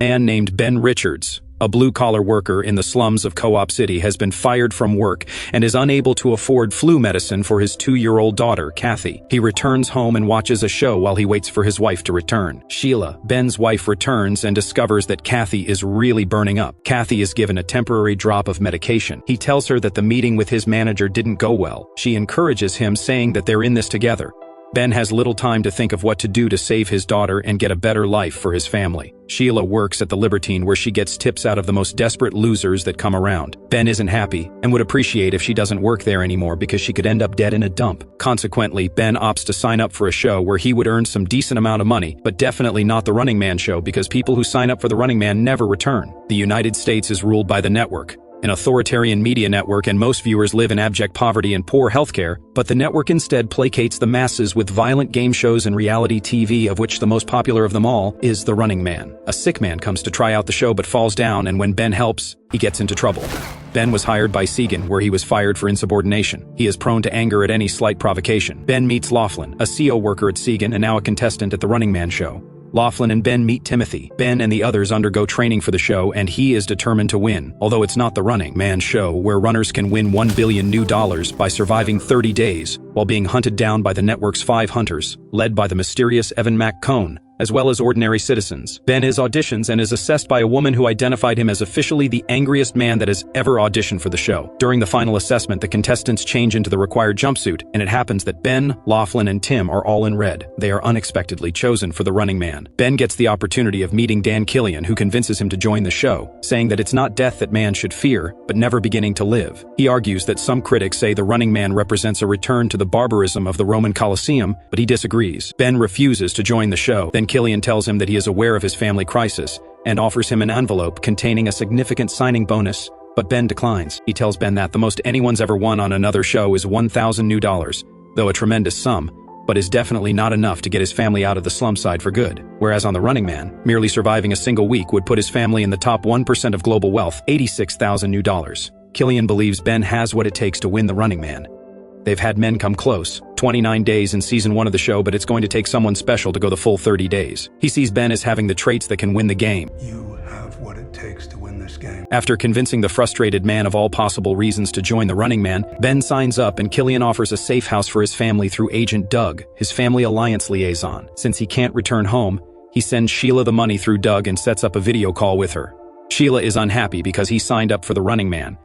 A man named Ben Richards, a blue-collar worker in the slums of Co-op City, has been fired from work and is unable to afford flu medicine for his 2-year-old daughter, Kathy. He returns home and watches a show while he waits for his wife to return. Sheila, Ben's wife, returns and discovers that Kathy is really burning up. Kathy is given a temporary drop of medication. He tells her that the meeting with his manager didn't go well. She encourages him, saying that they're in this together. Ben has little time to think of what to do to save his daughter and get a better life for his family. Sheila works at the Libertine, where she gets tips out of the most desperate losers that come around. Ben isn't happy and would appreciate if she doesn't work there anymore because she could end up dead in a dump. Consequently, Ben opts to sign up for a show where he would earn some decent amount of money, but definitely not the Running Man show, because people who sign up for the Running Man never return. The United States is ruled by the network, an authoritarian media network, and most viewers live in abject poverty and poor healthcare, but the network instead placates the masses with violent game shows and reality TV, of which the most popular of them all is The Running Man. A sick man comes to try out the show but falls down, and when Ben helps, he gets into trouble. Ben was hired by Segan, where he was fired for insubordination. He is prone to anger at any slight provocation. Ben meets Laughlin, a CO worker at Segan and now a contestant at The Running Man show. Laughlin and Ben meet Timothy. Ben and the others undergo training for the show, and he is determined to win, although it's not the Running Man show, where runners can win $1 billion by surviving 30 days while being hunted down by the network's 5 hunters, led by the mysterious Evan McCone, as well as ordinary citizens. Ben is auditions and is assessed by a woman who identified him as officially the angriest man that has ever auditioned for the show. During the final assessment, the contestants change into the required jumpsuit, and it happens that Ben, Laughlin, and Tim are all in red. They are unexpectedly chosen for the Running Man. Ben gets the opportunity of meeting Dan Killian, who convinces him to join the show, saying that it's not death that man should fear, but never beginning to live. He argues that some critics say the Running Man represents a return to the barbarism of the Roman Colosseum, but he disagrees. Ben refuses to join the show. Then Killian tells him that he is aware of his family crisis and offers him an envelope containing a significant signing bonus, but Ben declines. He tells Ben that the most anyone's ever won on another show is $1,000 new, though a tremendous sum, but is definitely not enough to get his family out of the slum side for good. Whereas on the Running Man, merely surviving a single week would put his family in the top 1% of global wealth, $86,000 new. Killian believes Ben has what it takes to win the Running Man. They've had men come close, 29 days in season 1 of the show, but it's going to take someone special to go the full 30 days. He sees Ben as having the traits that can win the game. You have what it takes to win this game. After convincing the frustrated man of all possible reasons to join the Running Man, Ben signs up, and Killian offers a safe house for his family through Agent Doug, his family alliance liaison. Since he can't return home, he sends Sheila the money through Doug and sets up a video call with her. Sheila is unhappy because he signed up for the Running Man.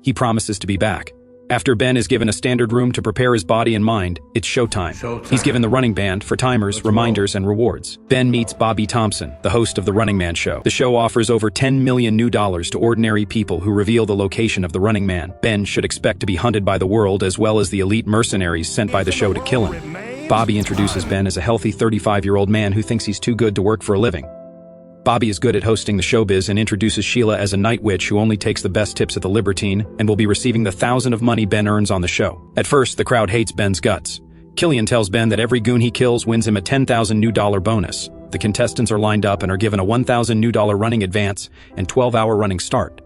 He promises to be back. After Ben is given a standard room to prepare his body and mind, it's showtime. He's given the running band for timers, reminders, and rewards. Ben meets Bobby Thompson, the host of the Running Man show. The show offers over $10 million new to ordinary people who reveal the location of the Running Man. Ben should expect to be hunted by the world, as well as the elite mercenaries sent by the show to kill him. Bobby introduces Ben as a healthy 35-year-old man who thinks he's too good to work for a living. Bobby is good at hosting the showbiz and introduces Sheila as a night witch who only takes the best tips at the Libertine and will be receiving the $1,000 of money Ben earns on the show. At first, the crowd hates Ben's guts. Killian tells Ben that every goon he kills wins him a $10,000 new bonus. The contestants are lined up and are given a $1,000 new running advance and 12-hour running start.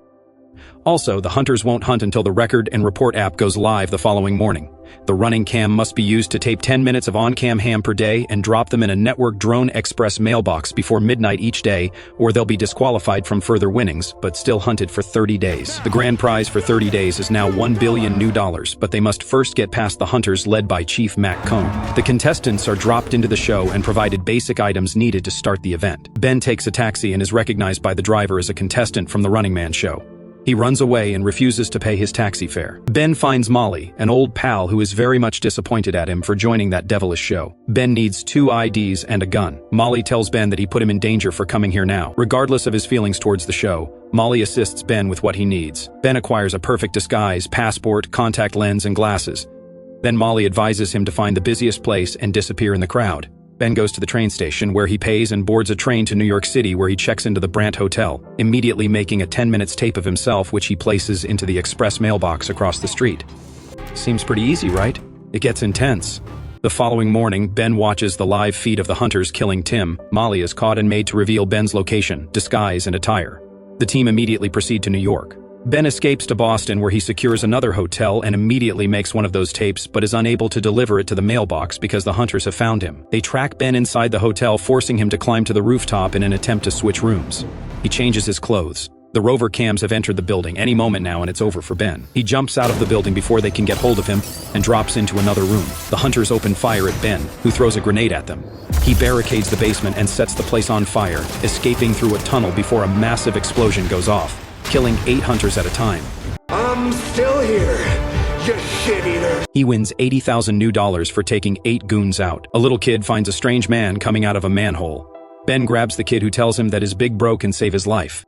Also, the hunters won't hunt until the Record and Report app goes live the following morning. The running cam must be used to tape 10 minutes of on-cam ham per day and drop them in a network drone express mailbox before midnight each day, or they'll be disqualified from further winnings, but still hunted for 30 days. The grand prize for 30 days is now $1 billion new, but they must first get past the hunters led by Chief Mac Cone. The contestants are dropped into the show and provided basic items needed to start the event. Ben takes a taxi and is recognized by the driver as a contestant from the Running Man show. He runs away and refuses to pay his taxi fare. Ben finds Molly, an old pal who is very much disappointed at him for joining that devilish show. Ben needs 2 IDs and a gun. Molly tells Ben that he put him in danger for coming here now. Regardless of his feelings towards the show, Molly assists Ben with what he needs. Ben acquires a perfect disguise, passport, contact lens, and glasses. Then Molly advises him to find the busiest place and disappear in the crowd. Ben goes to the train station, where he pays and boards a train to New York City, where he checks into the Brandt Hotel, immediately making a 10-minute tape of himself, which he places into the express mailbox across the street. Seems pretty easy, right? It gets intense. The following morning, Ben watches the live feed of the hunters killing Tim. Molly is caught and made to reveal Ben's location, disguise, and attire. The team immediately proceed to New York. Ben escapes to Boston, where he secures another hotel and immediately makes one of those tapes, but is unable to deliver it to the mailbox because the hunters have found him. They track Ben inside the hotel, forcing him to climb to the rooftop in an attempt to switch rooms. He changes his clothes. The rover cams have entered the building any moment now, and it's over for Ben. He jumps out of the building before they can get hold of him and drops into another room. The hunters open fire at Ben, who throws a grenade at them. He barricades the basement and sets the place on fire, escaping through a tunnel before a massive explosion goes off, killing 8 hunters at a time. I'm still here, you shit-eater. He wins $80,000 new for taking 8 goons out. A little kid finds a strange man coming out of a manhole. Ben grabs the kid, who tells him that his big bro can save his life.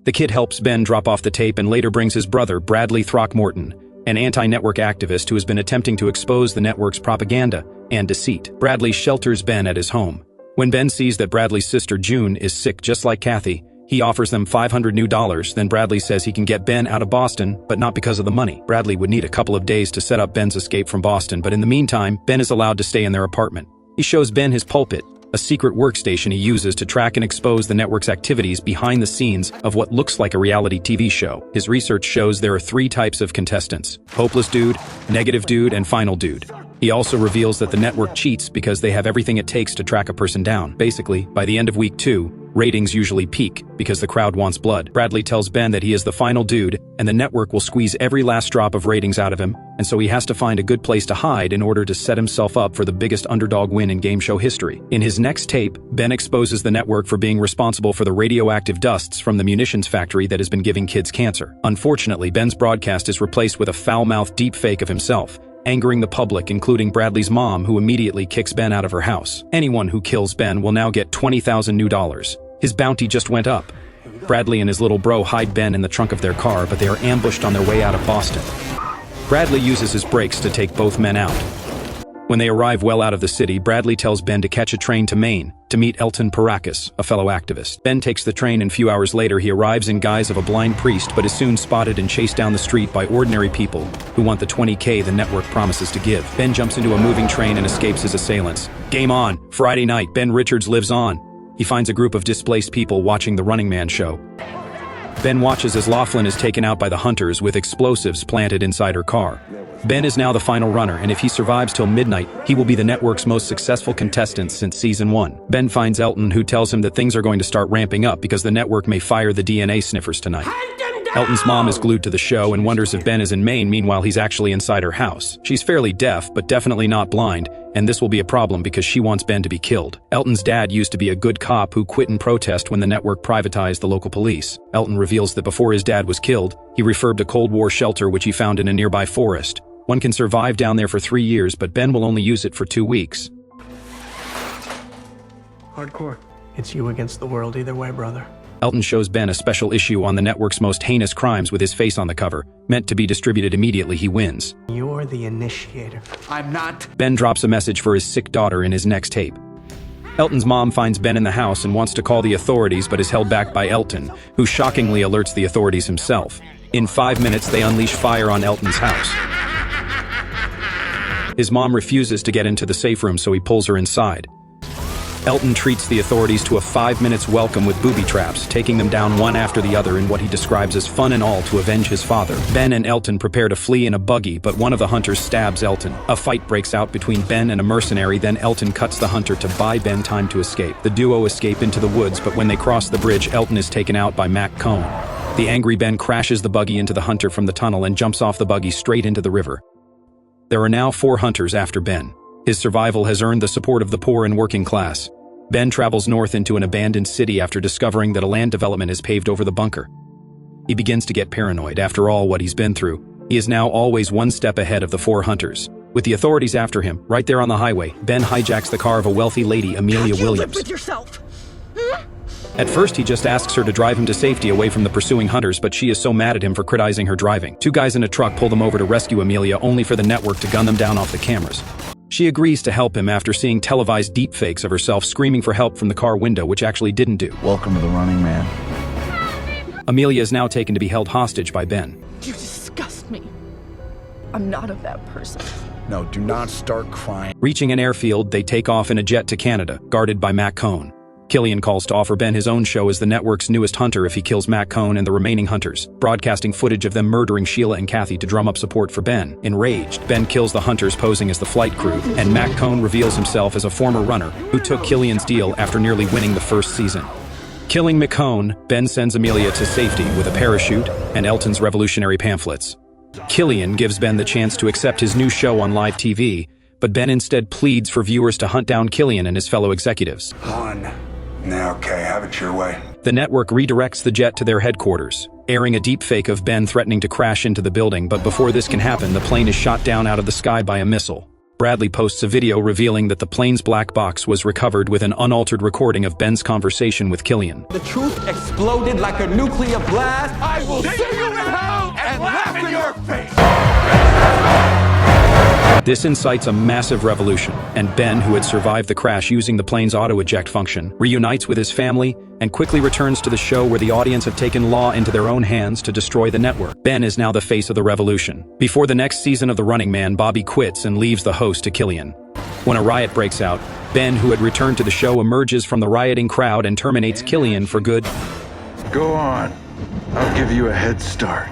The kid helps Ben drop off the tape and later brings his brother, Bradley Throckmorton, an anti-network activist who has been attempting to expose the network's propaganda and deceit. Bradley shelters Ben at his home. When Ben sees that Bradley's sister, June, is sick just like Kathy, he offers them $500 new. Then Bradley says he can get Ben out of Boston, but not because of the money. Bradley would need a couple of days to set up Ben's escape from Boston, but in the meantime, Ben is allowed to stay in their apartment. He shows Ben his pulpit, a secret workstation he uses to track and expose the network's activities behind the scenes of what looks like a reality TV show. His research shows there are 3 types of contestants: hopeless dude, negative dude, and final dude. He also reveals that the network cheats because they have everything it takes to track a person down. Basically, by the end of week 2, ratings usually peak because the crowd wants blood. Bradley tells Ben that he is the final dude, and the network will squeeze every last drop of ratings out of him, and so he has to find a good place to hide in order to set himself up for the biggest underdog win in game show history. In his next tape, Ben exposes the network for being responsible for the radioactive dusts from the munitions factory that has been giving kids cancer. Unfortunately, Ben's broadcast is replaced with a foul-mouthed deepfake of himself, angering the public, including Bradley's mom, who immediately kicks Ben out of her house. Anyone who kills Ben will now get $20,000 new. His bounty just went up. Bradley and his little bro hide Ben in the trunk of their car, but they are ambushed on their way out of Boston. Bradley uses his brakes to take both men out. When they arrive well out of the city, Bradley tells Ben to catch a train to Maine to meet Elton Parakis, a fellow activist. Ben takes the train, and a few hours later he arrives in guise of a blind priest, but is soon spotted and chased down the street by ordinary people who want the $20K the network promises to give. Ben jumps into a moving train and escapes his assailants. Game on! Friday night, Ben Richards lives on. He finds a group of displaced people watching the Running Man show. Ben watches as Laughlin is taken out by the hunters with explosives planted inside her car. Ben is now the final runner, and if he survives till midnight, he will be the network's most successful contestant since season 1. Ben finds Elton, who tells him that things are going to start ramping up because the network may fire the DNA sniffers tonight. Elton's mom is glued to the show and wonders if Ben is in Maine. Meanwhile, he's actually inside her house. She's fairly deaf, but definitely not blind, and this will be a problem because she wants Ben to be killed. Elton's dad used to be a good cop who quit in protest when the network privatized the local police. Elton reveals that before his dad was killed, he refurbed a Cold War shelter which he found in a nearby forest. One can survive down there for 3 years, but Ben will only use it for 2 weeks. Hardcore. It's you against the world either way, brother. Elton shows Ben a special issue on the network's most heinous crimes with his face on the cover. Meant to be distributed immediately, he wins. You're the initiator. I'm not. Ben drops a message for his sick daughter in his next tape. Elton's mom finds Ben in the house and wants to call the authorities, but is held back by Elton, who shockingly alerts the authorities himself. In 5 minutes, they unleash fire on Elton's house. His mom refuses to get into the safe room, so he pulls her inside. Elton treats the authorities to a 5 minutes welcome with booby traps, taking them down one after the other in what he describes as fun and all to avenge his father. Ben and Elton prepare to flee in a buggy, but one of the hunters stabs Elton. A fight breaks out between Ben and a mercenary, then Elton cuts the hunter to buy Ben time to escape. The duo escape into the woods, but when they cross the bridge, Elton is taken out by Mac Cohn. The angry Ben crashes the buggy into the hunter from the tunnel and jumps off the buggy straight into the river. There are now 4 hunters after Ben. His survival has earned the support of the poor and working class. Ben travels north into an abandoned city after discovering that a land development has paved over the bunker. He begins to get paranoid. After all what he's been through, he is now always 1 step ahead of the 4 hunters. With the authorities after him, right there on the highway, Ben hijacks the car of a wealthy lady, Amelia Williams. With yourself. At first, he just asks her to drive him to safety away from the pursuing hunters, but she is so mad at him for criticizing her driving. 2 guys in a truck pull them over to rescue Amelia, only for the network to gun them down off the cameras. She agrees to help him after seeing televised deepfakes of herself screaming for help from the car window, which actually didn't do. Welcome to the Running Man. Amelia is now taken to be held hostage by Ben. You disgust me. I'm not a bad person. No, do not start crying. Reaching an airfield, they take off in a jet to Canada, guarded by Mac Cohn. Killian calls to offer Ben his own show as the network's newest hunter if he kills Matt Cohn and the remaining hunters, broadcasting footage of them murdering Sheila and Kathy to drum up support for Ben. Enraged, Ben kills the hunters posing as the flight crew, and Matt Cohn reveals himself as a former runner who took Killian's deal after nearly winning the first season. Killing McCone, Ben sends Amelia to safety with a parachute and Elton's revolutionary pamphlets. Killian gives Ben the chance to accept his new show on live TV, but Ben instead pleads for viewers to hunt down Killian and his fellow executives. Okay, have it your way. The network redirects the jet to their headquarters, airing a deepfake of Ben threatening to crash into the building, but before this can happen, the plane is shot down out of the sky by a missile. Bradley posts a video revealing that the plane's black box was recovered with an unaltered recording of Ben's conversation with Killian. The truth exploded like a nuclear blast. I will see you in hell and laugh in your face. This incites a massive revolution, and Ben, who had survived the crash using the plane's auto-eject function, reunites with his family and quickly returns to the show where the audience have taken law into their own hands to destroy the network. Ben is now the face of the revolution. Before the next season of The Running Man, Bobby quits and leaves the host to Killian. When a riot breaks out, Ben, who had returned to the show, emerges from the rioting crowd and terminates Killian for good. Go on. I'll give you a head start.